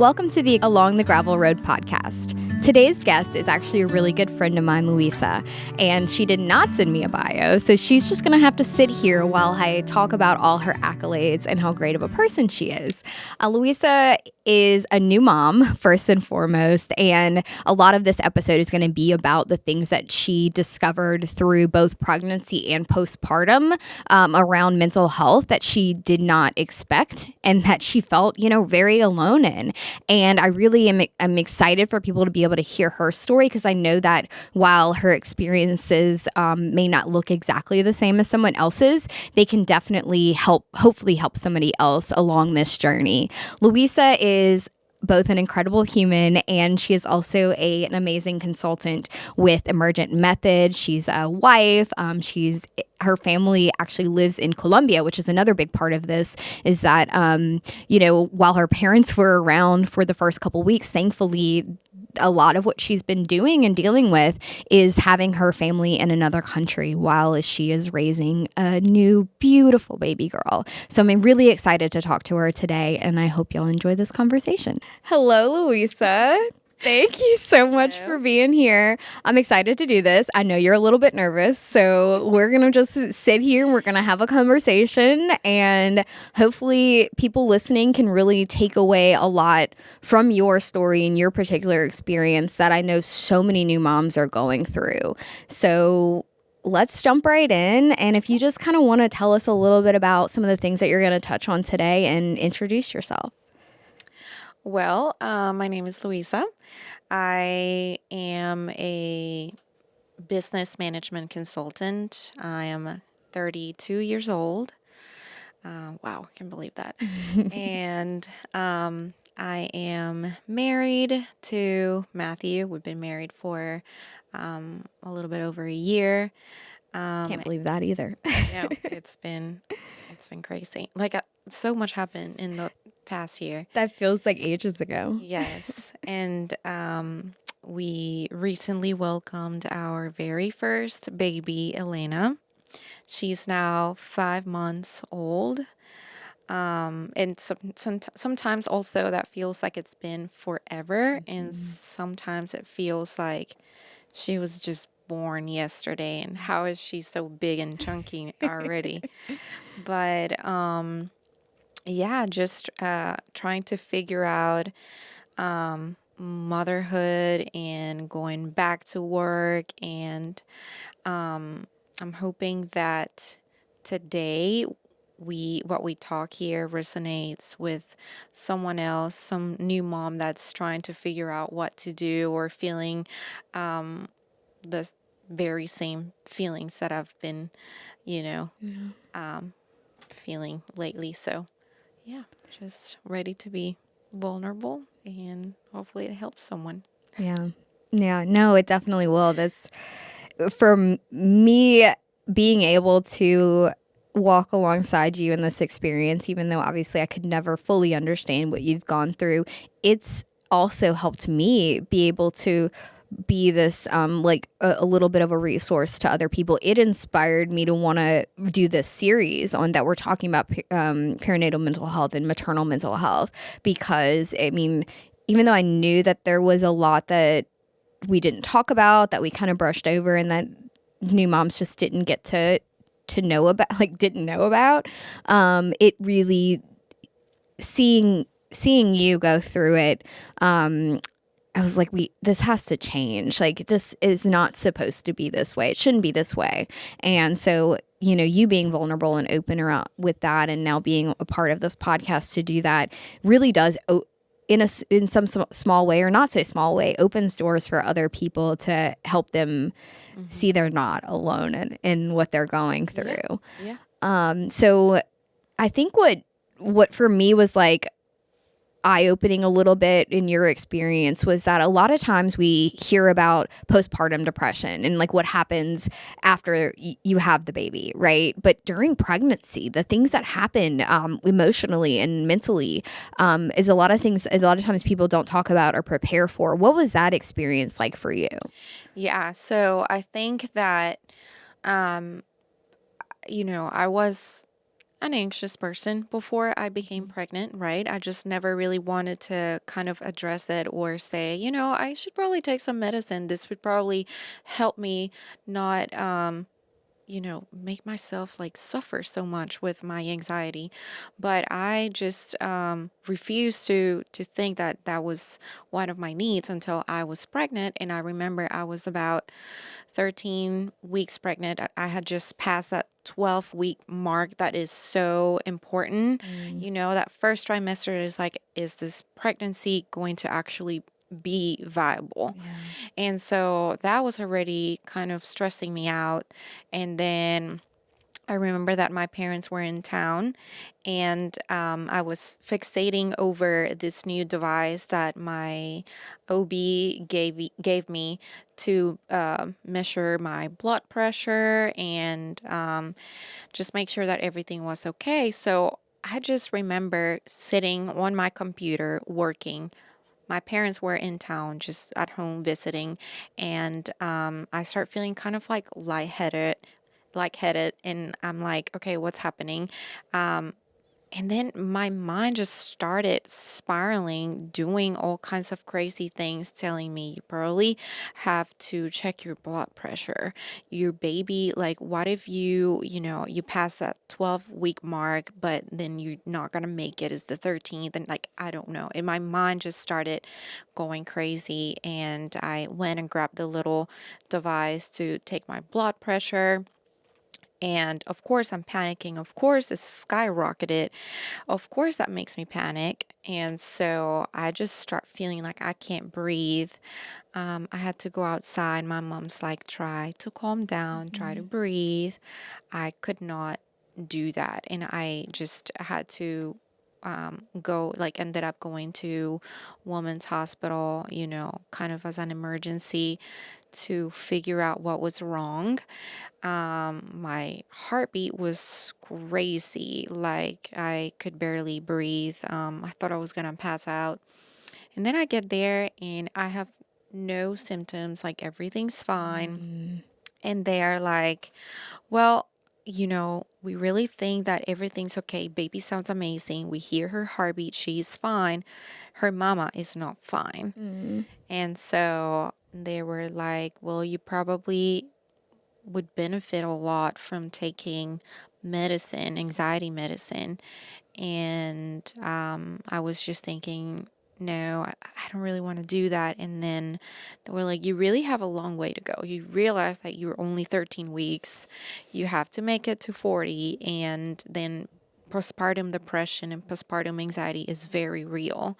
Welcome to the Along the Gravel Road podcast. Today's guest is actually a really good friend of mine, Luisa, and she did not send me a bio, so she's just going to have to sit here while I talk about all her accolades and how great of a person she is. Luisa is a new mom, first and foremost, and a lot of this episode is going to be about the things that she discovered through both pregnancy and postpartum around mental health that she did not expect and that she felt, very alone in. And I really am excited for people to be able to hear her story, because I know that while her experiences may not look exactly the same as someone else's, they can definitely hopefully help somebody else along this journey. Luisa is both an incredible human, and she is also an amazing consultant with Emergent Method. She's a wife. Her family actually lives in Colombia, which is another big part of this, is that, while her parents were around for the first couple weeks, thankfully, a lot of what she's been doing and dealing with is having her family in another country while she is raising a new, beautiful baby girl. So I'm really excited to talk to her today, and I hope you'll enjoy this conversation. Hello, Luisa. Thank you so much for being here. I'm excited to do this. I know you're a little bit nervous, so we're going to just sit here and we're going to have a conversation, and hopefully people listening can really take away a lot from your story and your particular experience that I know so many new moms are going through. So let's jump right in. And if you just kind of want to tell us a little bit about some of the things that you're going to touch on today and introduce yourself. Well, my name is Luisa. I am a business management consultant. I am 32 years old. Wow, I can't believe that. And I am married to Matthew. We've been married for a little bit over a year. Can't believe that either. No, it's been crazy. So much happened in the past year. That feels like ages ago. Yes. And we recently welcomed our very first baby, Elena. She's now 5 months old. And sometimes also that feels like it's been forever. Mm-hmm. And sometimes it feels like she was just born yesterday. And how is she so big and chunky already? But just trying to figure out motherhood and going back to work. And I'm hoping that today what we talk here resonates with someone else, some new mom that's trying to figure out what to do or feeling the very same feelings that I've been, feeling lately. So yeah, just ready to be vulnerable, and hopefully it helps someone. Yeah, no, it definitely will. That's for me, being able to walk alongside you in this experience, even though obviously I could never fully understand what you've gone through. It's also helped me be able to be this a little bit of a resource to other people. It inspired me to want to do this series on that we're talking about perinatal mental health and maternal mental health, because even though I knew that there was a lot that we didn't talk about, that we kind of brushed over, and that new moms just didn't get to know about, didn't know about, it really, seeing you go through it, I was like, this has to change. This is not supposed to be this way. It shouldn't be this way. And so, you being vulnerable and open with that, and now being a part of this podcast to do that, really does, in some small way or not so small way, opens doors for other people to help them see they're not alone in what they're going through. Yeah. So I think what for me was eye-opening a little bit in your experience was that a lot of times we hear about postpartum depression and what happens after you have the baby, right? But during pregnancy, the things that happen emotionally and mentally is a lot of times people don't talk about or prepare for. What was that experience like for you? Yeah, so I think that I was an anxious person before I became Mhm. pregnant, right? I just never really wanted to kind of address it or say, I should probably take some medicine. This would probably help me not make myself like suffer so much with my anxiety. But I just refused to think that that was one of my needs until I was pregnant. And I remember I was about 13 weeks pregnant. I had just passed that 12-week mark that is so important. Mm. That first trimester is like, is this pregnancy going to actually be viable? Yeah. And so that was already kind of stressing me out. And then I remember that my parents were in town, and I was fixating over this new device that my OB gave me to measure my blood pressure and just make sure that everything was okay. So I just remember sitting on my computer working. My parents were in town, just at home visiting, and I start feeling kind of like lightheaded, and I'm like, okay, what's happening? Um, and then my mind just started spiraling, doing all kinds of crazy things, telling me you probably have to check your blood pressure. Your baby, like, what if you pass that 12-week mark, but then you're not going to make it? It's the 13th. And like, I don't know. And my mind just started going crazy. And I went and grabbed the little device to take my blood pressure. And of course, I'm panicking. Of course, it's skyrocketed. Of course, that makes me panic. And so I just start feeling like I can't breathe. I had to go outside. My mom's like, try to calm down, try to Mhm. breathe. I could not do that. And I just had to go, like, ended up going to Women's Hospital, kind of as an emergency to figure out what was wrong. My heartbeat was crazy. Like I could barely breathe. I thought I was gonna pass out. And then I get there and I have no symptoms, like everything's fine. Mm. And they're like, well, we really think that everything's okay. Baby sounds amazing. We hear her heartbeat. She's fine. Her mama is not fine. Mm. And so they were like, well, you probably would benefit a lot from taking medicine, anxiety medicine. And I was just thinking, no, I don't really want to do that. And then they were like, you really have a long way to go. You realize that you're only 13 weeks. You have to make it to 40. And then postpartum depression and postpartum anxiety is very real.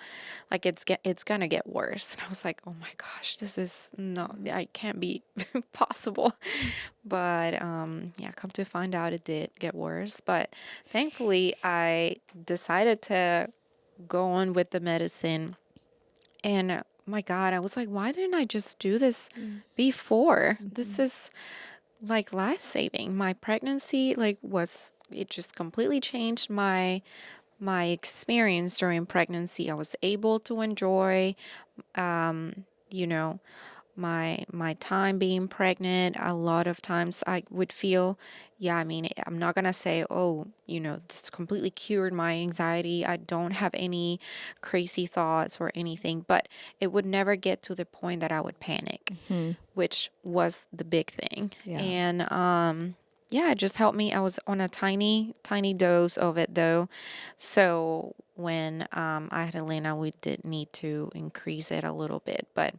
Like it's gonna get worse. And I was like, oh my gosh, this is no, I can't be possible. But yeah, come to find out it did get worse. But thankfully, I decided to go on with the medicine. And my God, I was like, why didn't I just do this Mm. before? This Mhm. is like life saving. My pregnancy, like, it just completely changed my experience during pregnancy. I was able to enjoy, um, you know, my time being pregnant. A lot of times I would feel, yeah, I mean, I'm not gonna say, oh, this completely cured my anxiety. I don't have any crazy thoughts or anything, but it would never get to the point that I would panic, Mhm. which was the big thing. Yeah. And yeah, it just helped me. I was on a tiny, tiny dose of it though. So when I had Elena, we did need to increase it a little bit, but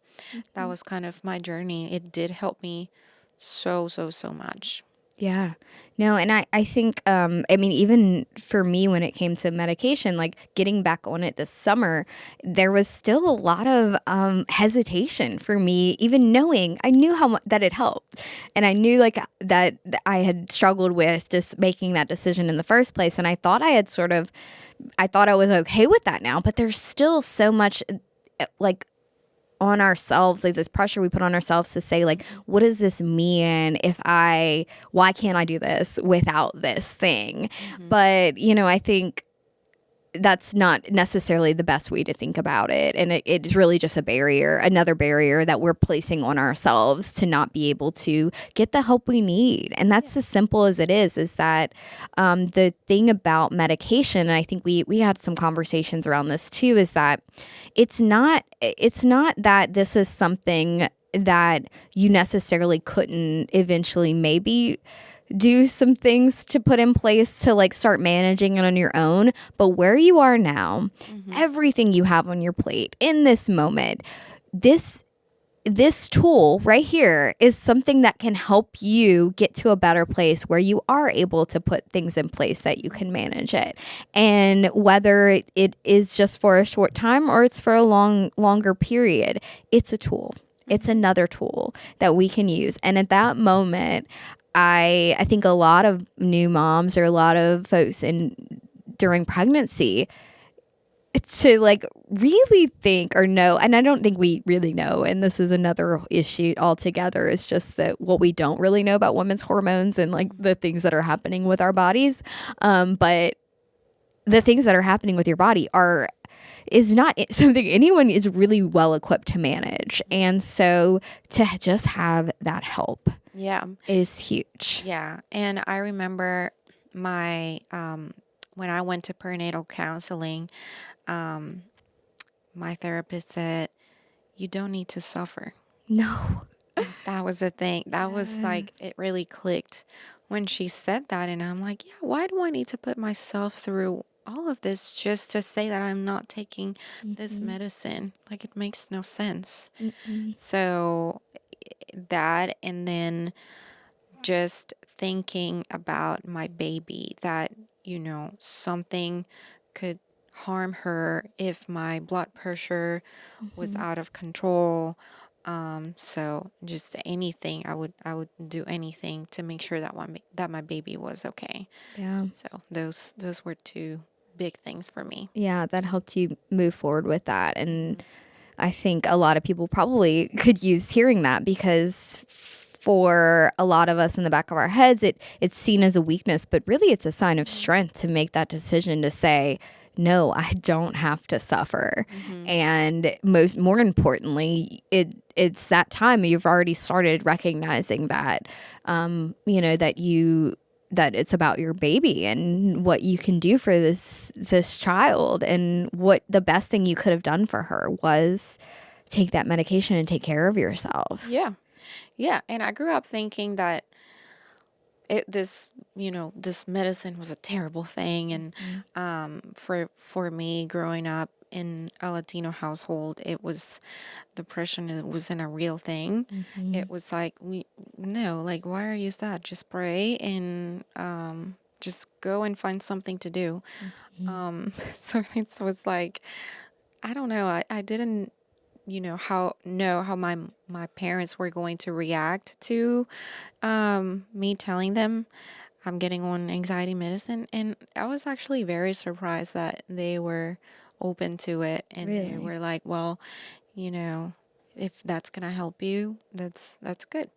that Mhm. was kind of my journey. It did help me so, so, so much. Yeah. No, and I think I mean even for me when it came to medication, like getting back on it this summer, there was still a lot of hesitation for me, even knowing I knew how much that it helped. And I knew like that I had struggled with just making that decision in the first place. And I thought I thought I was okay with that now, but there's still so much like on ourselves, like this pressure we put on ourselves to say like, what does this mean why can't I do this without this thing? Mm-hmm. But I think that's not necessarily the best way to think about it. And it's really just a barrier, another barrier that we're placing on ourselves to not be able to get the help we need. And that's as simple as it is that the thing about medication, and I think we had some conversations around this too, is that it's not that this is something that you necessarily couldn't eventually maybe do some things to put in place to like start managing it on your own. But where you are now, everything you have on your plate in this moment, this tool right here is something that can help you get to a better place where you are able to put things in place that you can manage it. And whether it is just for a short time or it's for a longer period, it's a tool. It's another tool that we can use. And at that moment, I think a lot of new moms or a lot of folks during pregnancy to like really think or know, and I don't think we really know, and this is another issue altogether, is just that what we don't really know about women's hormones and like the things that are happening with our bodies. But the things that are happening with your body is not something anyone is really well equipped to manage. And so to just have that help is huge. Yeah. And I remember my when I went to perinatal counseling, my therapist said, you don't need to suffer. No. That was the thing. That was like, it really clicked when she said that. And I'm like, yeah, why do I need to put myself through all of this just to say that I'm not taking this medicine? Like, it makes no sense. So that, and then just thinking about my baby, that, something could harm her if my blood pressure was out of control. So just anything, I would do anything to make sure that my baby was okay. Yeah. So those were two big things for me. Yeah, that helped you move forward with that. And I think a lot of people probably could use hearing that, because for a lot of us in the back of our heads, it's seen as a weakness, but really it's a sign of strength to make that decision to say, no, I don't have to suffer. And more importantly, it's that time you've already started recognizing that, that it's about your baby and what you can do for this child, and what the best thing you could have done for her was take that medication and take care of yourself. Yeah. Yeah. And I grew up thinking that this medicine was a terrible thing. And for me, growing up in a Latino household, it was, depression, it wasn't a real thing. It was like, why are you sad? Just pray and just go and find something to do. So it was like, I don't know, I didn't how my parents were going to react to me telling them I'm getting on anxiety medicine. And I was actually very surprised that they were open to it, and they were like, well, if that's gonna help you, that's good.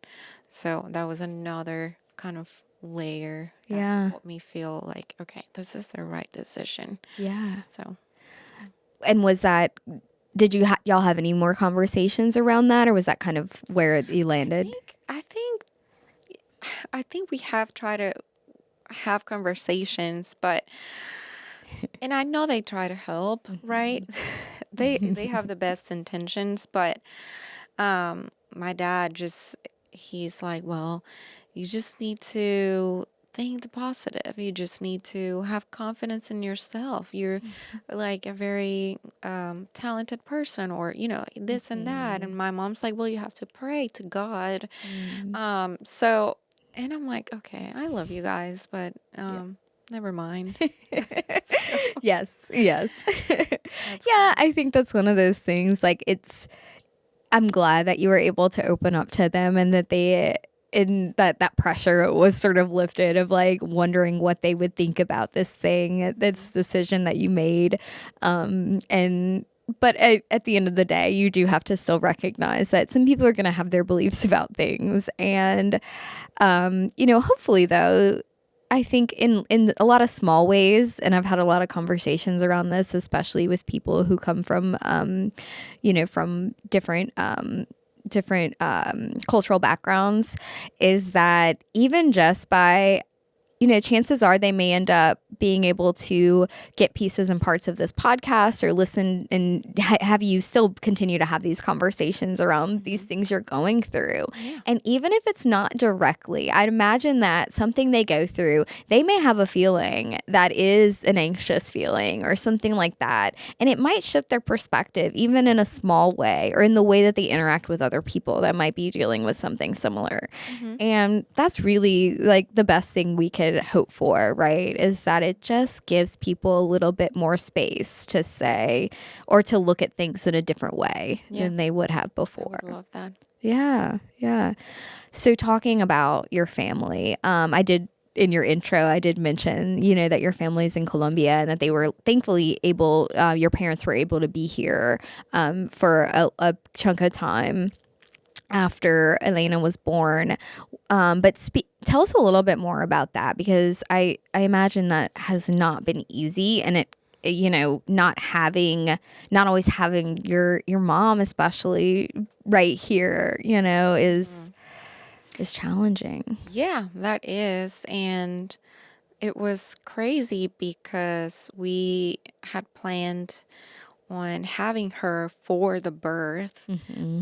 So that was another kind of layer that helped me feel like, okay, this is the right decision. So, and was that, did y'all have any more conversations around that, or was that kind of where you landed? I think we have tried to have conversations, but, and I know they try to help, right? They have the best intentions, but my dad he's like, well, you just need to think the positive. You just need to have confidence in yourself. You're like a very talented person, or this and that. And my mom's like, well, you have to pray to God. So, and I'm like, okay, I love you guys, but never mind. Yes. Yeah, I think that's one of those things, like, I'm glad that you were able to open up to them, and that that pressure was sort of lifted of like wondering what they would think about this decision that you made. But at the end of the day, you do have to still recognize that some people are going to have their beliefs about things. And, hopefully though, I think in a lot of small ways, and I've had a lot of conversations around this, especially with people who come from, from different cultural backgrounds, is that even just by chances are they may end up being able to get pieces and parts of this podcast or listen and have you still continue to have these conversations around these things you're going through. Yeah. And even if it's not directly, I'd imagine that something they go through, they may have a feeling that is an anxious feeling or something like that. And it might shift their perspective, even in a small way or in the way that they interact with other people that might be dealing with something similar. And that's really like the best thing we could hope for, right? Is that it just gives people a little bit more space to say or to look at things in a different way than they would have before. I would love that. Yeah. So talking about your family, I did in your intro, I did mention, that your family's in Colombia and that they were thankfully able, your parents were able to be here for a chunk of time after Elena was born. But tell us a little bit more about that, because I imagine that has not been easy, and it, not always having your mom, especially right here, is challenging. Yeah, that is. And it was crazy because we had planned on having her for the birth.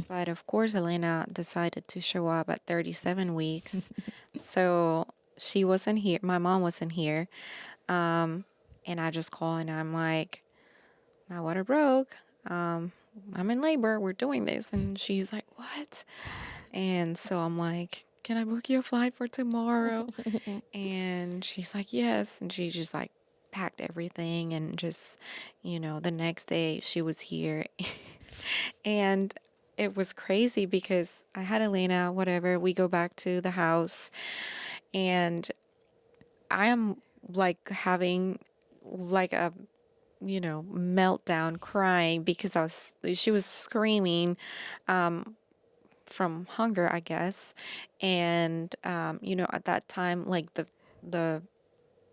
But of course, Elena decided to show up at 37 weeks. So she wasn't here. My mom wasn't here. And I just call and I'm like, my water broke. I'm in labor. We're doing this. And she's like, what? And so I'm like, can I book you a flight for tomorrow? And she's like, yes. And she just like packed everything and just, the next day she was here. And it was crazy because I had Elena, whatever. We go back to the house and I am like having like a meltdown, crying because she was screaming from hunger, I guess. And at that time, like the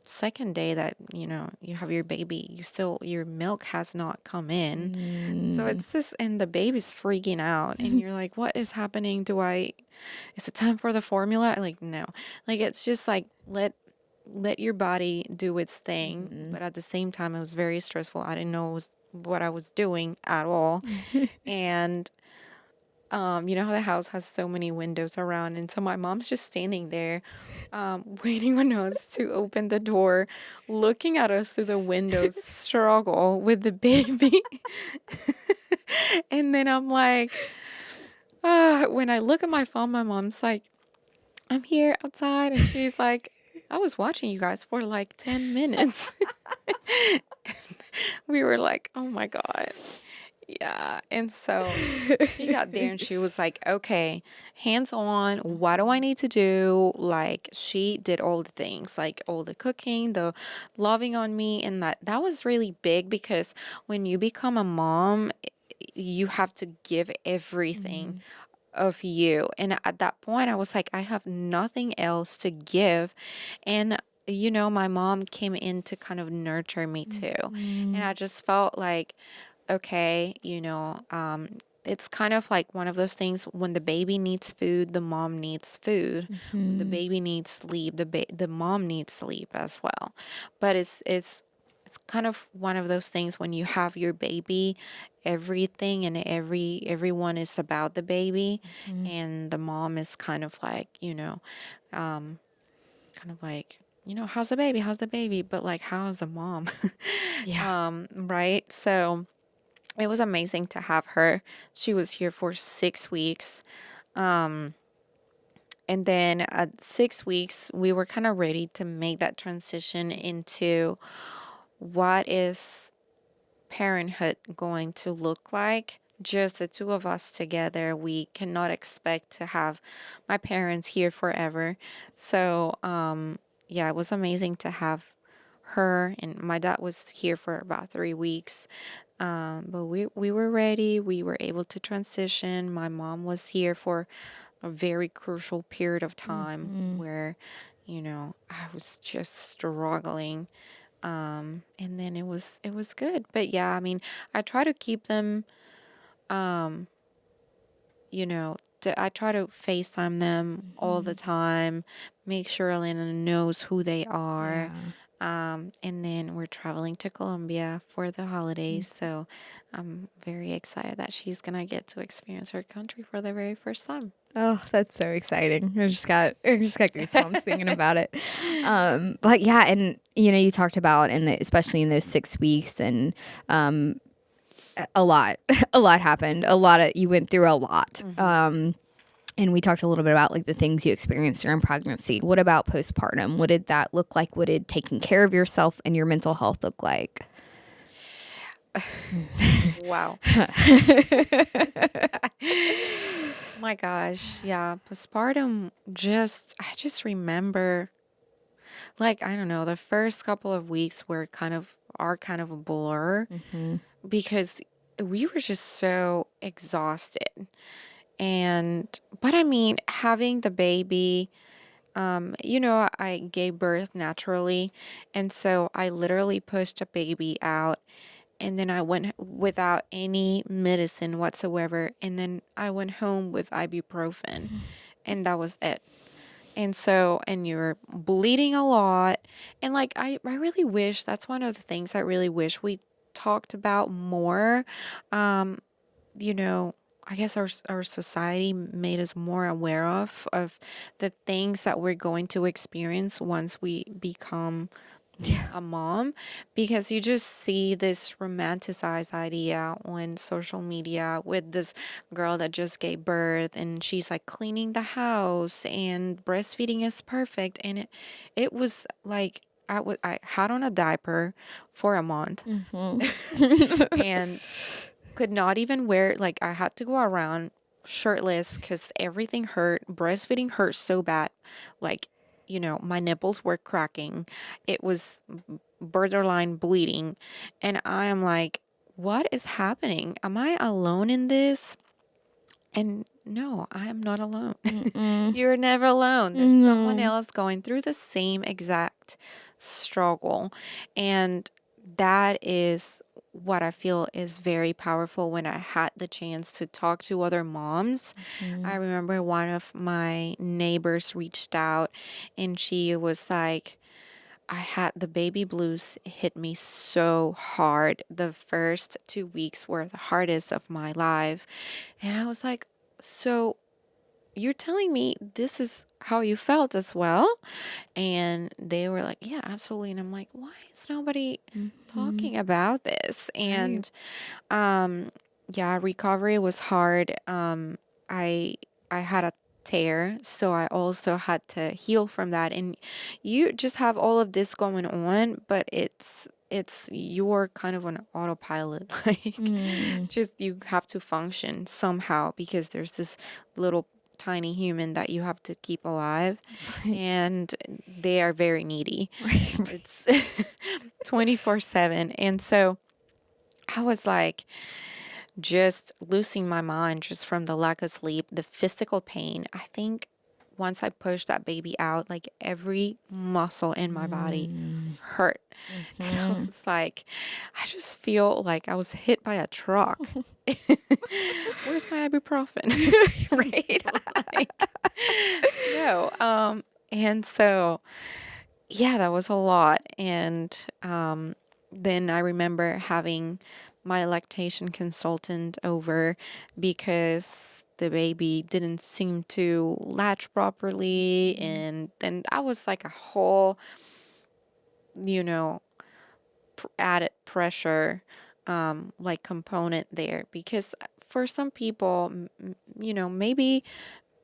second day that you have your baby, your milk has not come in. So it's just, and the baby's freaking out and you're like, what is happening? Is it time for the formula? Like, no. Like, it's just like let your body do its thing. But at the same time, it was very stressful. I didn't know what I was doing at all. And you know how the house has so many windows around, and so my mom's just standing there, waiting on us to open the door, looking at us through the windows, struggle with the baby. And then I'm like, when I look at my phone, my mom's like, I'm here outside, and she's like, I was watching you guys for like 10 minutes. We were like, oh my God. Yeah. And so she got there and she was like, okay, hands on. What do I need to do? Like, she did all the things, like all the cooking, the loving on me. And that was really big because when you become a mom, you have to give everything of you. And at that point, I was like, I have nothing else to give. And my mom came in to kind of nurture me too. And I just felt like, okay, it's kind of like one of those things when the baby needs food, the mom needs food. When the baby needs sleep, the mom needs sleep as well. But it's kind of one of those things when you have your baby, everything and everyone is about the baby, and the mom is kind of like, how's the baby? How's the baby? But like, how's the mom? Yeah. Right? So it was amazing to have her. She was here for 6 weeks. And then at 6 weeks, we were kind of ready to make that transition into what is parenthood going to look like. Just the two of us together. We cannot expect to have my parents here forever. So, yeah, it was amazing to have her, and my dad was here for about 3 weeks. But we were ready. We were able to transition. My mom was here for a very crucial period of time where, I was just struggling. And then it was good. But yeah, I mean, I try to keep them, um, I try to FaceTime them all the Mhm. time, make sure Elena knows who they are. Yeah. And then we're traveling to Colombia for the holidays, so I'm very excited that she's gonna get to experience her country for the very first time. Oh, that's so exciting. I just got goosebumps thinking about it. But yeah, and you talked about especially in those 6 weeks, and um a lot a lot happened. You went through a lot. Hmm. And we talked a little bit about like the things you experienced during pregnancy. What about postpartum? What did that look like? What did taking care of yourself and your mental health look like? Wow. My gosh, yeah, postpartum, I just remember, like, I don't know, the first couple of weeks are kind of a blur, Hmm. because we were just so exhausted. But I mean, having the baby, I gave birth naturally. And so I literally pushed a baby out, and then I went without any medicine whatsoever. And then I went home with ibuprofen, and that was it. And you're bleeding a lot. And like, I really wish, that's one of the things I really wish we talked about more. Um, you know, I guess our society made us more aware of the things that we're going to experience once we become Yeah. a mom, because you just see this romanticized idea on social media with this girl that just gave birth, and she's like cleaning the house and breastfeeding is perfect. And it was like, I had on a diaper for a month, Hmm. and could not even wear, like, I had to go around shirtless because everything hurt. Breastfeeding hurt so bad. Like, my nipples were cracking. It was borderline bleeding. And I am like, what is happening? Am I alone in this? And no, I am not alone. Mm-mm. You're never alone. There's someone No. else going through the same exact struggle. And that is what I feel is very powerful. When I had the chance to talk to other moms, I Mm. remember one of my neighbors reached out, and she was like, I had the baby blues hit me so hard. The first 2 weeks were the hardest of my life. And I was like, so you're telling me this is how you felt as well? And they were like, yeah, absolutely. And I'm like, why is nobody Mhm. talking about this? Right. And um, yeah, recovery was hard. I I had a tear, so I also had to heal from that. And you just have all of this going on, but it's you're kind of on autopilot. Like, Mm. just you have to function somehow, because there's this little tiny human that you have to keep alive, Right. and they are very needy. Right. It's 24/7. And so I was like, just losing my mind just from the lack of sleep, the physical pain. I think once I pushed that baby out, like every muscle in my body Mm. hurt. And I Mhm. was like, I just feel like I was hit by a truck. Where's my ibuprofen? Right. Like, no. And so, yeah, that was a lot. And then I remember having my lactation consultant over, because the baby didn't seem to latch properly. Mhm. And then that was like a whole, you know, added pressure, like component there. Because for some people, maybe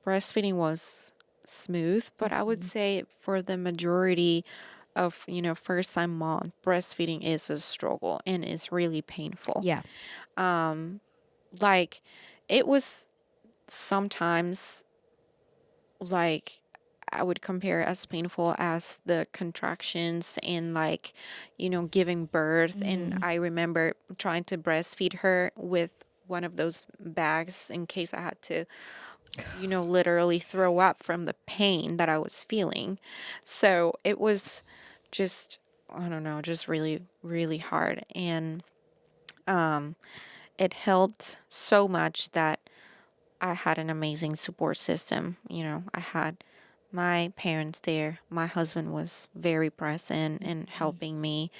breastfeeding was smooth, but I would Mhm. say for the majority of, first time mom, breastfeeding is a struggle and is really painful. Yeah. Um, like, it was sometimes, like, I would compare it as painful as the contractions and, like, giving birth. And Mm. I remember trying to breastfeed her with one of those bags in case I had to literally throw up from the pain that I was feeling. So it was just, I don't know, just really, really hard. And it helped so much that I had an amazing support system. I had my parents there. My husband was very present in helping me.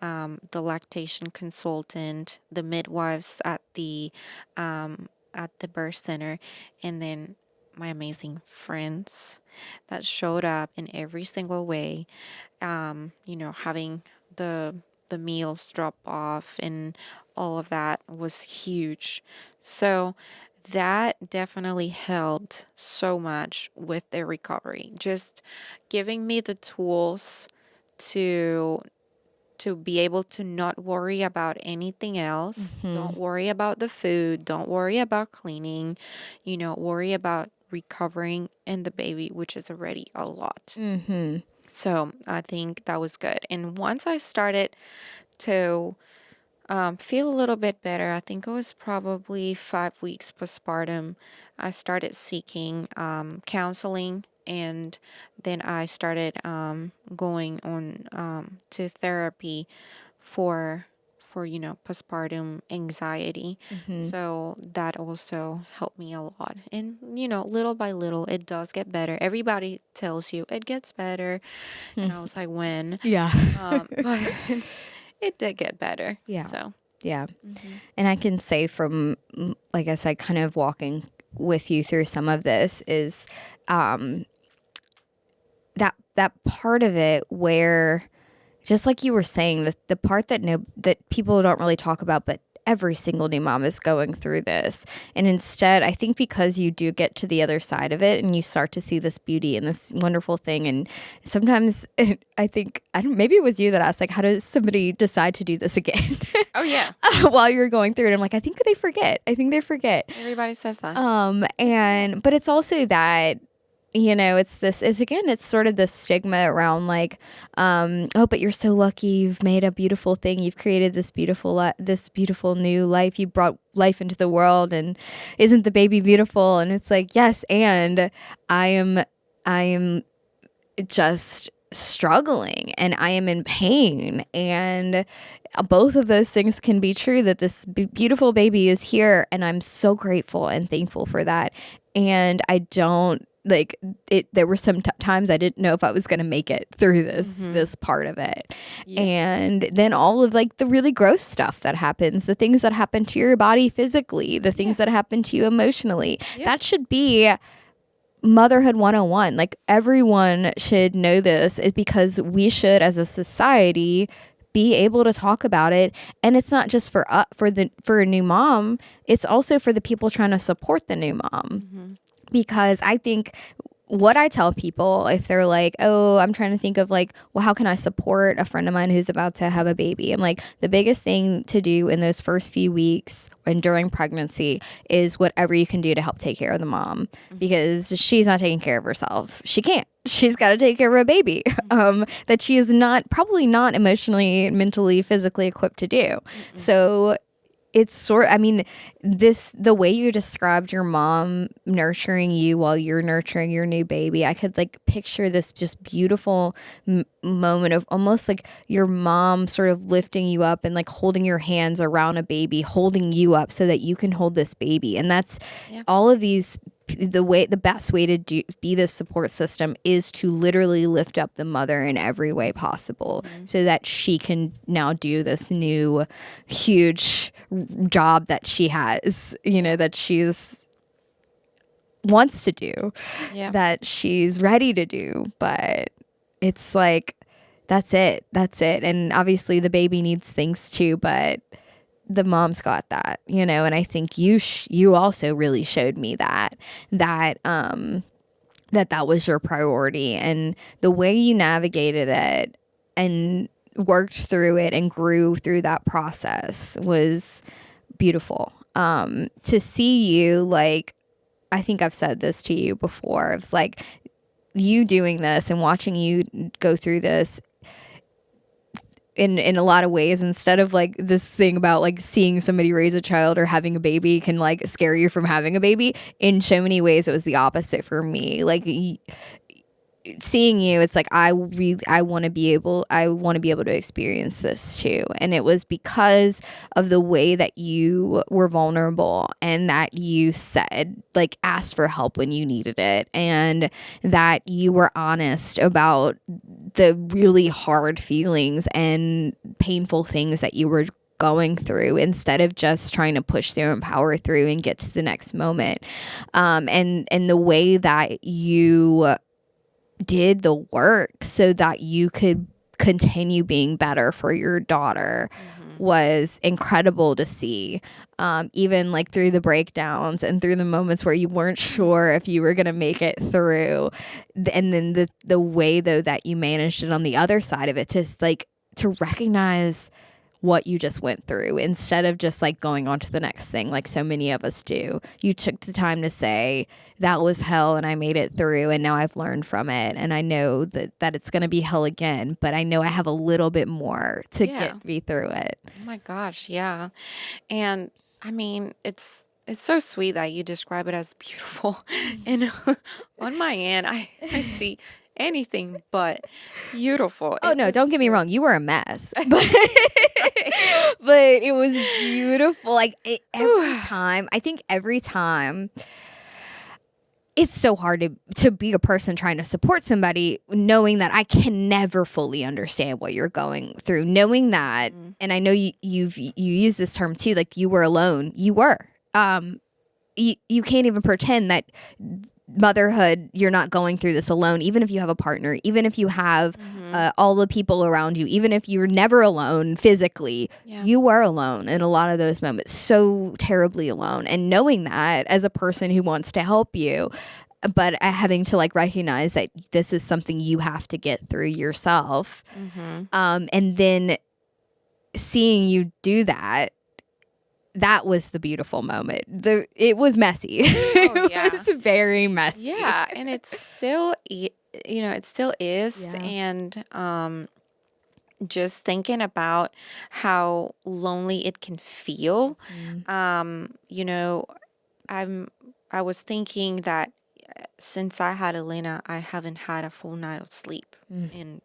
The lactation consultant, the midwives at the birth center, and then my amazing friends that showed up in every single way. Having the the meals drop off and all of that was huge. So that definitely helped so much with the recovery. Just giving me the tools to be able to not worry about anything else. Don't worry about the food, don't worry about cleaning, worry about recovering and the baby, which is already a lot. So I think that was good. And once I started to feel a little bit better, I think it was probably 5 weeks postpartum, I started seeking counseling. And then I started going on to therapy for postpartum anxiety. So that also helped me a lot. And little by little it does get better. Everybody tells you it gets better. And I was like, when? Yeah. But it did get better. Yeah. So Yeah. And I can say from, like I said, kind of walking with you through some of this is that part of it where, just like you were saying, the part that people don't really talk about, but every single new mom is going through this. And instead, I think because you do get to the other side of it and you start to see this beauty and this wonderful thing. And sometimes I think, maybe it was you that asked, like, how does somebody decide to do this again? Oh, yeah. While you're going through it. I'm like, I think they forget. Everybody says that. But it's also that, it's sort of the stigma around like, oh, but you're so lucky. You've made a beautiful thing. You've created this beautiful new life. You brought life into the world, and isn't the baby beautiful? And it's like, yes. And I am just struggling and I am in pain, and both of those things can be true, that this beautiful baby is here and I'm so grateful and thankful for that. And I don't like it. There were some times I didn't know if I was going to make it through this part of it. Yeah. And then all of like the really gross stuff that happens, the things that happen to your body physically, the things that happen to you emotionally, that should be motherhood 101. Like, everyone should know this, is because we should, as a society, be able to talk about it. And it's not just for a new mom, it's also for the people trying to support the new mom. Because I think what I tell people, if they're like, oh, I'm trying to think of like, well, how can I support a friend of mine who's about to have a baby? I'm like, the biggest thing to do in those first few weeks and during pregnancy is whatever you can do to help take care of the mom, because she's not taking care of herself. She can't. She's got to take care of a baby that she is probably not emotionally, mentally, physically equipped to do. So it's the way you described your mom nurturing you while you're nurturing your new baby, I could like picture this just beautiful moment of almost like your mom sort of lifting you up and like holding your hands around a baby, holding you up so that you can hold this baby. And that's all of these. The best way to be this support system is to literally lift up the mother in every way possible, so that she can now do this new huge job that she has, that she's wants to do, that she's ready to do. But it's like, that's it. And obviously the baby needs things too, but the mom's got that, and I think you also really showed me that was your priority, and the way you navigated it and worked through it and grew through that process was beautiful. To see you, like, I think I've said this to you before, it's like you doing this and watching you go through this, in a lot of ways, instead of like this thing about like seeing somebody raise a child or having a baby can like scare you from having a baby, in so many ways it was the opposite for me. Like seeing you, it's like I want to be able to experience this too. And it was because of the way that you were vulnerable, and that you said, like, asked for help when you needed it, and that you were honest about the really hard feelings and painful things that you were going through, instead of just trying to push through and power through and get to the next moment. And the way that you did the work so that you could continue being better for your daughter was incredible to see. Even like through the breakdowns and through the moments where you weren't sure if you were going to make it through. And then the way though that you managed it on the other side of it, to recognize what you just went through, instead of just like going on to the next thing like so many of us do. You took the time to say, that was hell and I made it through, and now I've learned from it, and I know that it's going to be hell again, but I know I have a little bit more to get me through it. Oh my gosh, yeah. And I mean, it's so sweet that you describe it as beautiful. And on my end, I see anything but beautiful. Oh no, don't get me wrong, you were a mess. But it was beautiful. Like every time it's so hard to be a person trying to support somebody, knowing that I can never fully understand what you're going through, knowing that, and I know you use this term too, like you were alone. You were. You can't even pretend that motherhood, you're not going through this alone, even if you have a partner, even if you have all the people around you, even if you're never alone physically, you were alone in a lot of those moments, so terribly alone. And knowing that as a person who wants to help you, but having to like recognize that this is something you have to get through yourself, and then seeing you do that, that was the beautiful moment. It was messy. Oh, yeah. It was very messy. Yeah, and it still is. Yeah. And just thinking about how lonely it can feel. I was thinking that since I had Elena, I haven't had a full night of sleep in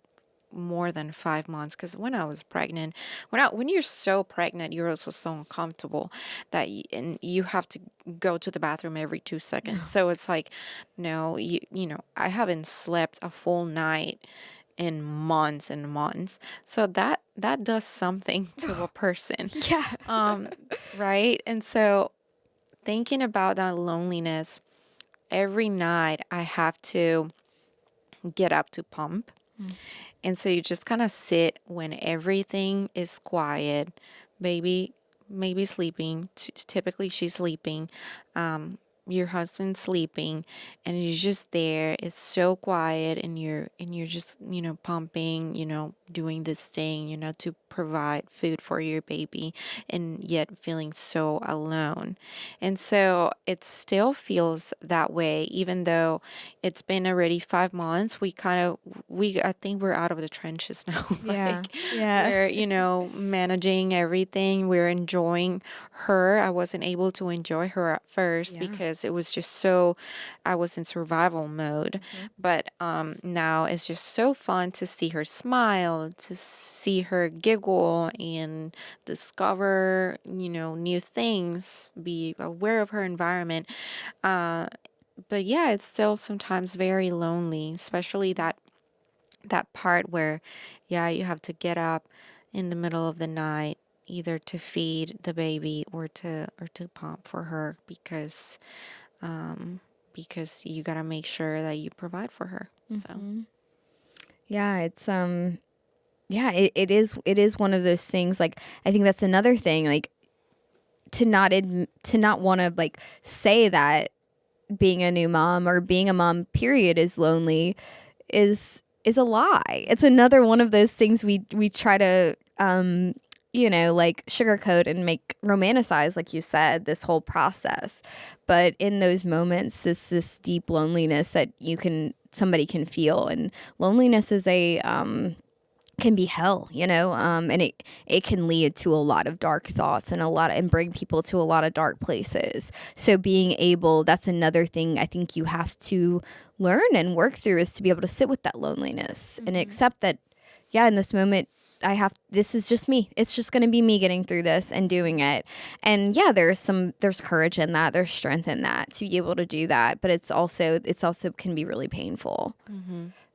more than 5 months, because when I was pregnant, when you're so pregnant, you're also so uncomfortable that you have to go to the bathroom every 2 seconds. So it's like, no, I haven't slept a full night in months and months. So that does something to a person. Right? And so thinking about that loneliness, every night I have to get up to pump. And so you just kind of sit when everything is quiet, maybe sleeping. Typically she's sleeping, your husband's sleeping, and you're just there. It's so quiet, and you're just pumping, doing this thing, to provide food for your baby, and yet feeling so alone. And so it still feels that way, even though it's been already 5 months. I think we're out of the trenches now. We're managing everything. We're enjoying her. I wasn't able to enjoy her at first because it was just I was in survival mode. But now it's just so fun to see her smile, to see her giggle and discover, new things, be aware of her environment. But yeah, it's still sometimes very lonely, especially that part where, you have to get up in the middle of the night, either to feed the baby or to pump for her, because you got to make sure that you provide for her. So yeah, it's it is one of those things. Like, I think that's another thing, like, to not want to like say that being a new mom or being a mom period is lonely is a lie. It's another one of those things we try to like sugarcoat and make romanticize, like you said, this whole process. But in those moments, it's this deep loneliness that somebody can feel. And loneliness is a can be hell, and it can lead to a lot of dark thoughts and bring people to a lot of dark places. So that's another thing I think you have to learn and work through, is to be able to sit with that loneliness and accept that, yeah, in this moment, this is just me. It's just going to be me getting through this and doing it. And yeah, there's courage in that. There's strength in that to be able to do that. But it's also can be really painful.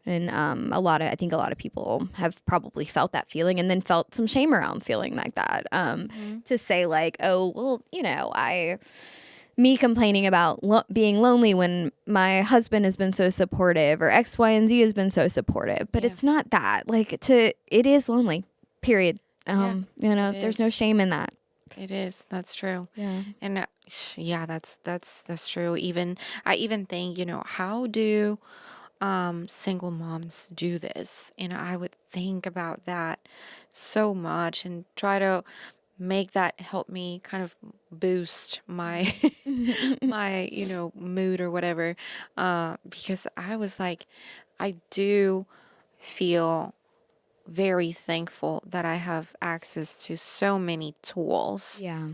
And I think a lot of people have probably felt that feeling and then felt some shame around feeling like that. To say like, oh, well, me complaining about being lonely when my husband has been so supportive, or X, Y, and Z has been so supportive. But it's not that. Like, it is lonely, period. There's no shame in that. It is. That's true. Yeah. And yeah, that's true. I even think, how do single moms do this? And I would think about that so much and try to make that help me kind of boost my my mood or whatever, because I was like, I do feel very thankful that I have access to so many tools. Yeah.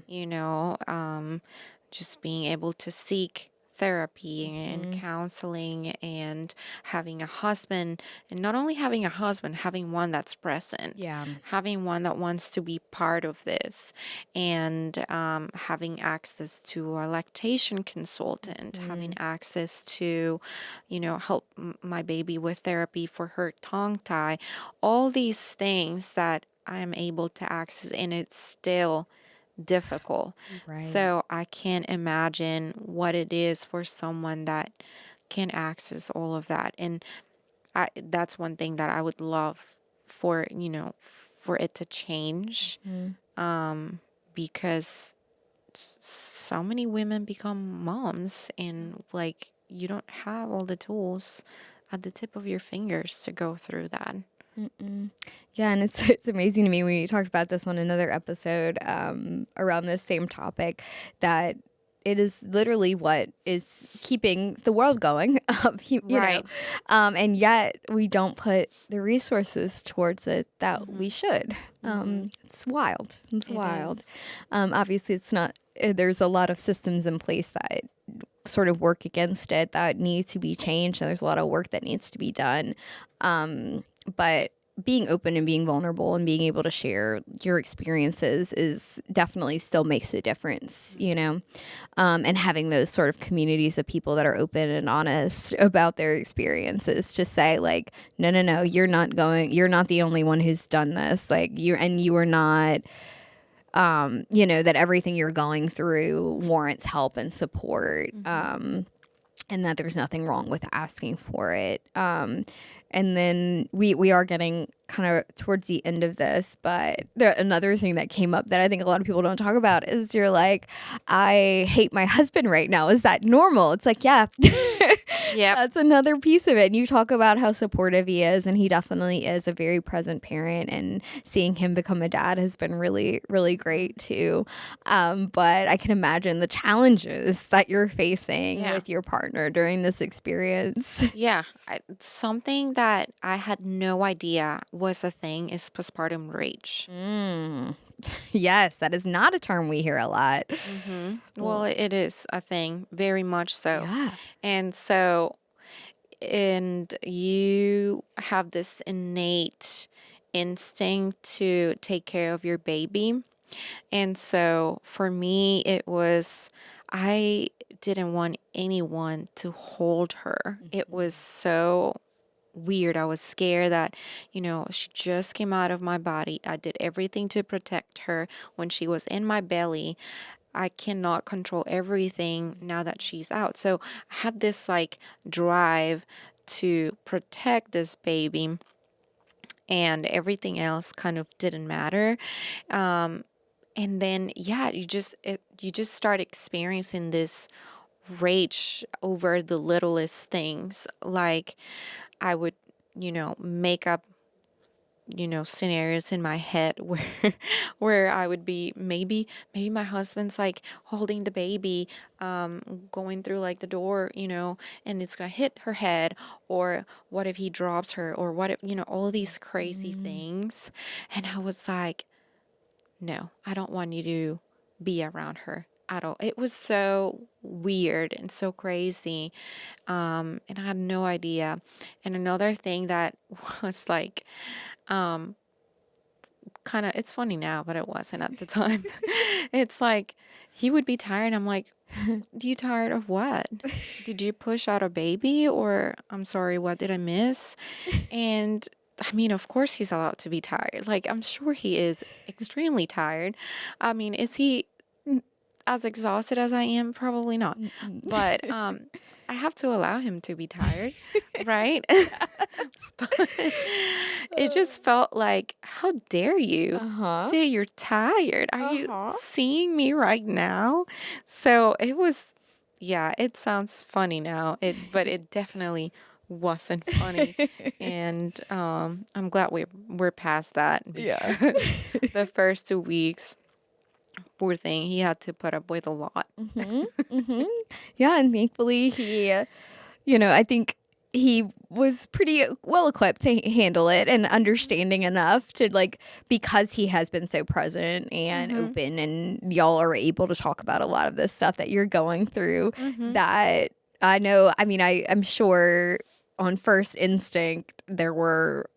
Just being able to seek therapy and counseling, and having a husband, and not only having a husband, having one that's present, having one that wants to be part of this, and having access to a lactation consultant, having access to, help my baby with therapy for her tongue tie, all these things that I am able to access, and it's still difficult. Right. So I can't imagine what it is for someone that can access all of that. And that's one thing that I would love for, for it to change. Because so many women become moms, and like, you don't have all the tools at the tip of your fingers to go through that. Yeah, and it's amazing to me. We talked about this on another episode around this same topic, that it is literally what is keeping the world going, Right. and yet we don't put the resources towards it that we should. It's wild. It's wild. Obviously, it's not. There's a lot of systems in place that sort of work against it, that need to be changed, and there's a lot of work that needs to be done. But being open and being vulnerable and being able to share your experiences is definitely still makes a difference, and having those sort of communities of people that are open and honest about their experiences to say like, no, you're not the only one who's done this. Like, you are not, that everything you're going through warrants help and support. And that there's nothing wrong with asking for it. And then we are getting kind of towards the end of this, but another thing that came up that I think a lot of people don't talk about is, you're like, I hate my husband right now. Is that normal? It's like, yeah. Yeah. That's another piece of it. And you talk about how supportive he is, and he definitely is a very present parent, and seeing him become a dad has been really, really great too. But I can imagine the challenges that you're facing with your partner during this experience. Yeah. Something that I had no idea was a thing is postpartum rage. Yes, that is not a term we hear a lot. Well, it is a thing, very much so. Yeah. And you have this innate instinct to take care of your baby. And so for me, it was, I didn't want anyone to hold her. It was so weird. I was scared that, she just came out of my body. I did everything to protect her when she was in my belly. I cannot control everything now that she's out. So I had this like drive to protect this baby, and everything else kind of didn't matter. And then, yeah, you just start experiencing this rage over the littlest things. Like, I would, make up scenarios in my head where I would be, maybe my husband's like holding the baby, going through like the door, and it's gonna hit her head, or what if he drops her, or what if, all these crazy things. And I was like, no, I don't want you to be around her at all. It was so weird and so crazy. And I had no idea. And another thing that was like, um, kind of, it's funny now, but it wasn't at the time. It's like he would be tired. I'm like, you tired of what? Did you push out a baby? Or I'm sorry, what did I miss? And I mean, of course he's allowed to be tired. Like, I'm sure he is extremely tired. I mean, is he as exhausted as I am? Probably not. But I have to allow him to be tired, right? But it just felt like, how dare you say you're tired? Are you seeing me right now? So it was, yeah, it sounds funny now. But it definitely wasn't funny. And I'm glad we're past that. Yeah. The first 2 weeks, poor thing, he had to put up with a lot. Yeah, and thankfully he, I think he was pretty well equipped to handle it and understanding enough to because he has been so present and open, and y'all are able to talk about a lot of this stuff that you're going through, that I know, I mean, I'm sure on first instinct there were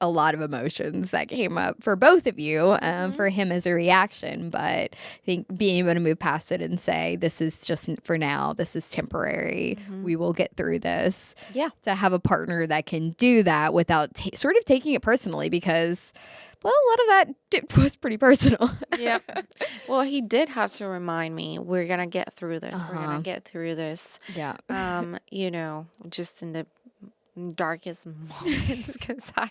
a lot of emotions that came up for both of you, for him as a reaction. But I think being able to move past it and say, this is just for now, this is temporary, we will get through this. Yeah. To have a partner that can do that without sort of taking it personally, because, well, a lot of that was pretty personal. Yeah. Well, he did have to remind me, we're going to get through this. We're going to get through this. Yeah. Just in the darkest moments, because I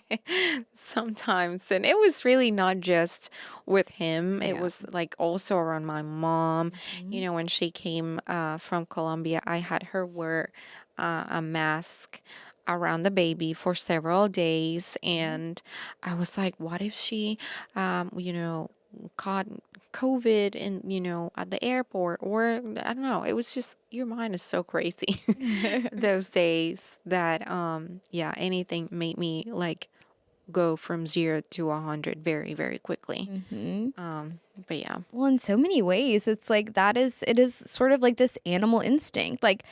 sometimes, and it was really not just with him, it was like also around my mom. When she came from Colombia, I had her wear a mask around the baby for several days, and I was like, what if she caught COVID at the airport, or I don't know. It was just, your mind is so crazy those days that anything made me like go from 0 to 100 very, very quickly. But yeah. Well, in so many ways, it's like it is sort of like this animal instinct. Like,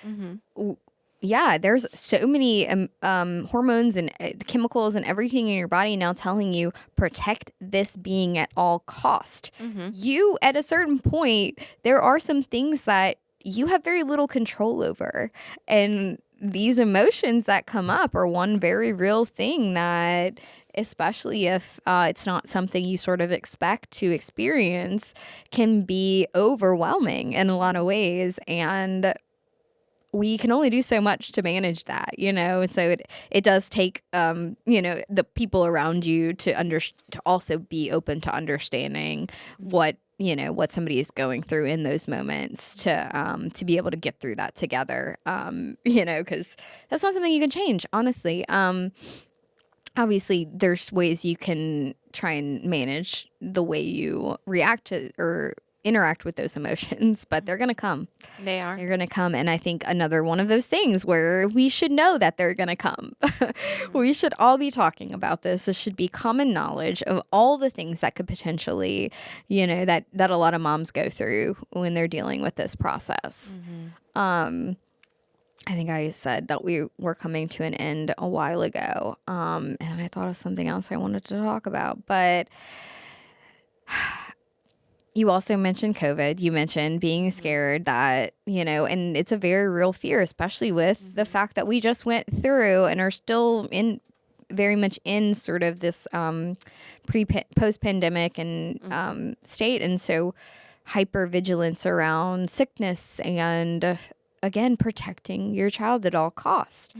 yeah, there's so many hormones and chemicals and everything in your body now telling you, protect this being at all cost. You, at a certain point, there are some things that you have very little control over. And these emotions that come up are one very real thing that, especially if it's not something you sort of expect to experience, can be overwhelming in a lot of ways. And we can only do so much to manage that, and so it does take, the people around you to also be open to understanding what somebody is going through in those moments, to be able to get through that together, because that's not something you can change, honestly. Obviously, there's ways you can try and manage the way you react to or interact with those emotions, but they're going to come. They are. They're going to come. And I think another one of those things where we should know that they're going to come. We should all be talking about this. This should be common knowledge of all the things that could potentially, that a lot of moms go through when they're dealing with this process. I think I said that we were coming to an end a while ago. And I thought of something else I wanted to talk about, but you also mentioned COVID. You mentioned being scared that, and it's a very real fear, especially with the fact that we just went through and are still very much in sort of this post-pandemic and state. And so hypervigilance around sickness and, again, protecting your child at all costs.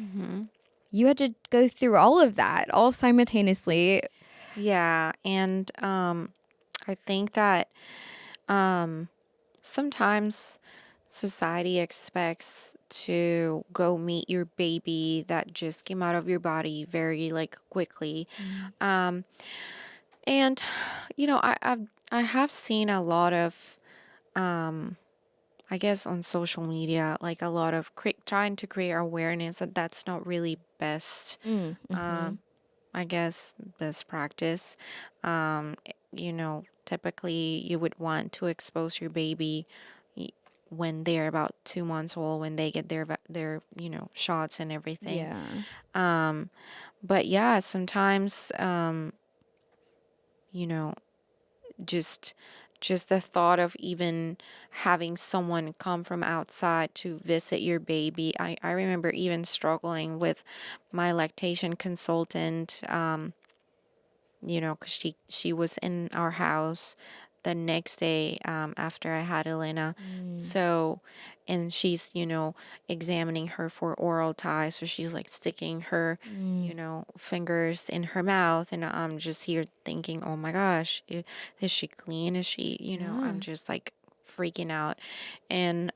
You had to go through all of that all simultaneously. Yeah. And I think that sometimes society expects to go meet your baby that just came out of your body very like quickly. Mm. Um, and I have seen a lot of I guess on social media, like a lot of trying to create awareness that that's not really best. Mm. Mm-hmm. I guess best practice. Typically you would want to expose your baby y- when they're about 2 months old, when they get their shots and everything. Yeah. Um, but yeah, sometimes you know, just just the thought of even having someone come from outside to visit your baby. I remember even struggling with my lactation consultant. Because she was in our house the next day after I had Elena. Mm. So, and she's, examining her for oral tie. So she's like sticking her, Mm. fingers in her mouth. And I'm just here thinking, oh my gosh, is she clean? Is she, I'm Yeah. just like freaking out. And,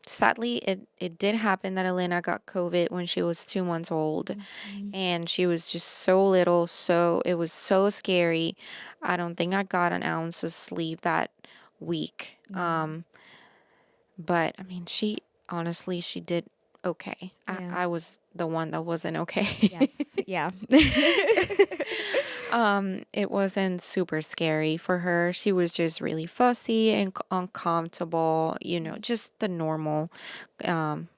sadly, it did happen that Elena got COVID when she was 2 months old, Mhm. and she was just so little, so it was so scary. I don't think I got an ounce of sleep that week. Mm. But I mean, she honestly, she did okay. I, Yeah. I was the one that wasn't okay. Yes. Yeah. It wasn't super scary for her. She was just really fussy and uncomfortable, just the normal um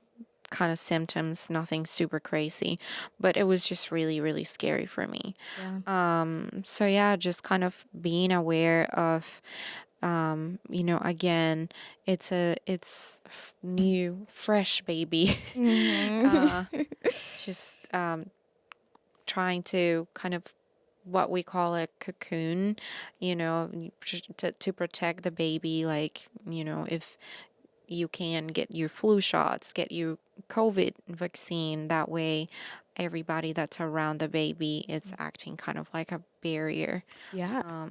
kind of symptoms, nothing super crazy, but it was just really, really scary for me. Yeah. So yeah, just kind of being aware of, again, it's new, fresh baby. Mhm. uh, just trying to kind of what we call a cocoon, to protect the baby, like, if you can get your flu shots, get your COVID vaccine. That way, everybody that's around the baby is acting kind of like a barrier Yeah.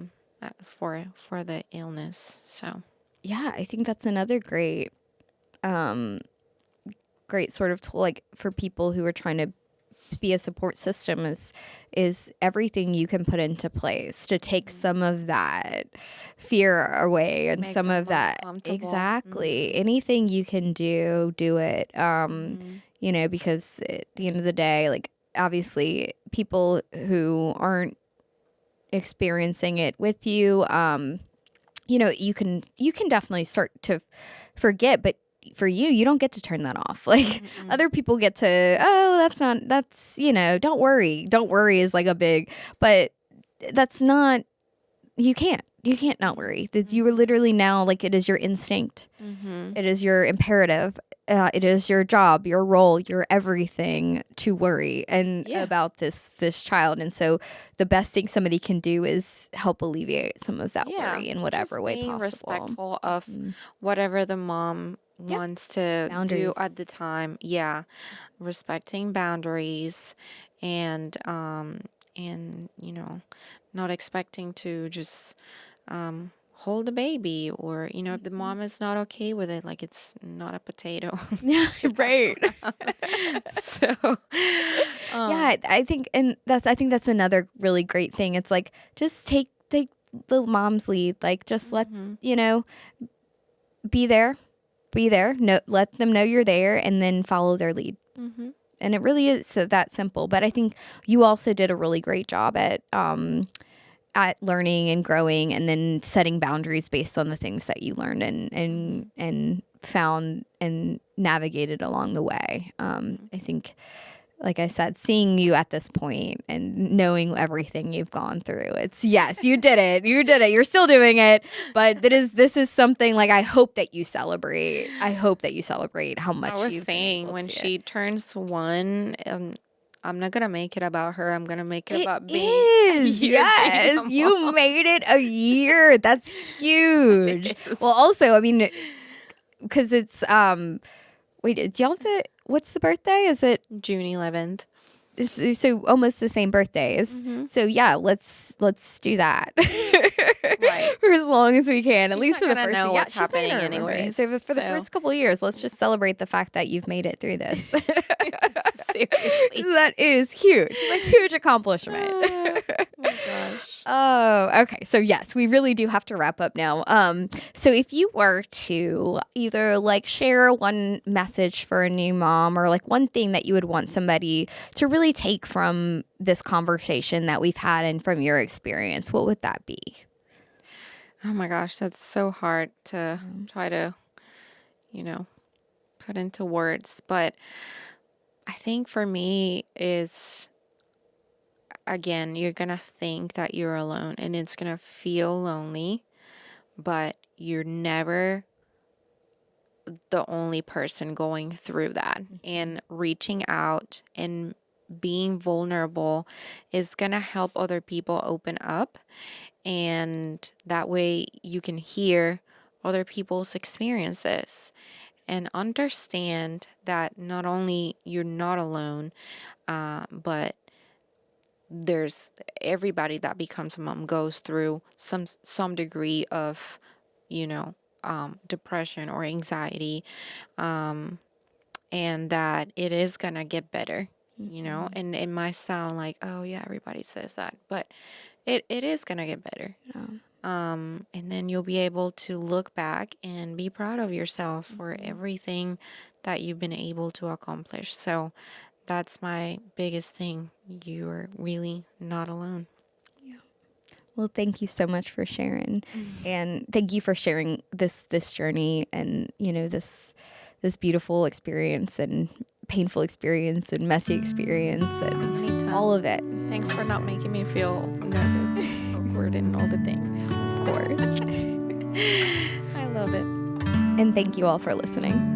for the illness. So Yeah, I think that's another um great sort of tool, like for people who are trying to be a support system, is everything you can put into place to take some of that fear away and make some them of more that. comfortable. Exactly. Anything you can do it. Mm-hmm. Because at the end of the day, like, obviously people who aren't experiencing it with you, you can definitely start to forget, but for you, you don't get to turn that off. Like, Mm-mm. other people get to, oh, don't worry. Don't worry is like a big, but that's not, you can't not worry. That you are literally now, like, it is your instinct. Mm-hmm. It is your imperative. It is your job, your role, your everything to worry and Yeah. about this child. And so, the best thing somebody can do is help alleviate some of that Yeah, worry in just whatever way being possible. respectful of Mm. whatever the mom Yep. wants to do at the Boundaries. time. Yeah, respecting boundaries, and not expecting to just hold a baby, or if the mom is not okay with it, like it's not a potato Yeah, to mess right. around. So, Yeah, I think that's another really great thing. It's like, just take the mom's lead. Like, just mhm, you know, be there, no, let them know you're there, and then follow their lead. mhm, And it really is that simple. But I think you also did a really great job at learning and growing, and then setting boundaries based on the things that you learned and found and navigated along the way. I think, like I said, seeing you at this point and knowing everything you've gone through, it's, yes, you did it. You did it. You're still doing it. But this is something, like, I hope that you celebrate. I hope that you celebrate how I much was you've been saying able when to. she turns 1, I'm not gonna make it about her. I'm gonna make it It about being a is. year being a Yes. You mom. made it a year. That's huge. It Well, is. also, I mean, because it's wait, do y'all have what's the birthday? Is it June 11th. So almost the same birthdays. Mm-hmm. So yeah, let's do that. Right. For as long as we can, She's at least not for the gonna first know year. what's She's not happening gonna remember. anyways, So for the so. first couple of years, let's just celebrate the fact that you've made it through this. Seriously. That is huge. It's a huge accomplishment. Oh my gosh. Oh, okay. So yes, we really do have to wrap up now. So if you were to either like share one message for a new mom or like one thing that you would want somebody to really take from this conversation that we've had and from your experience, what would that be? Oh my gosh, that's so hard to try to, put into words. But I think for me is, again, you're going to think that you're alone and it's going to feel lonely, but you're never the only person going through that. And reaching out and being vulnerable is going to help other people open up. And that way you can hear other people's experiences and understand that not only you're not alone, but there's everybody that becomes a mom goes through some degree of, depression or anxiety, and that it is gonna get better, and it might sound like, oh yeah, everybody says that, but it is gonna get better. And then you'll be able to look back and be proud of yourself for everything that you've been able to accomplish. So that's my biggest thing. You're really not alone. Well, thank you so much for sharing, and thank you for sharing this journey and this beautiful experience and painful experience and messy experience and Anytime. all of it. Thanks for not making me feel nervous and awkward and all the things. Of course. I love it. And thank you all for listening.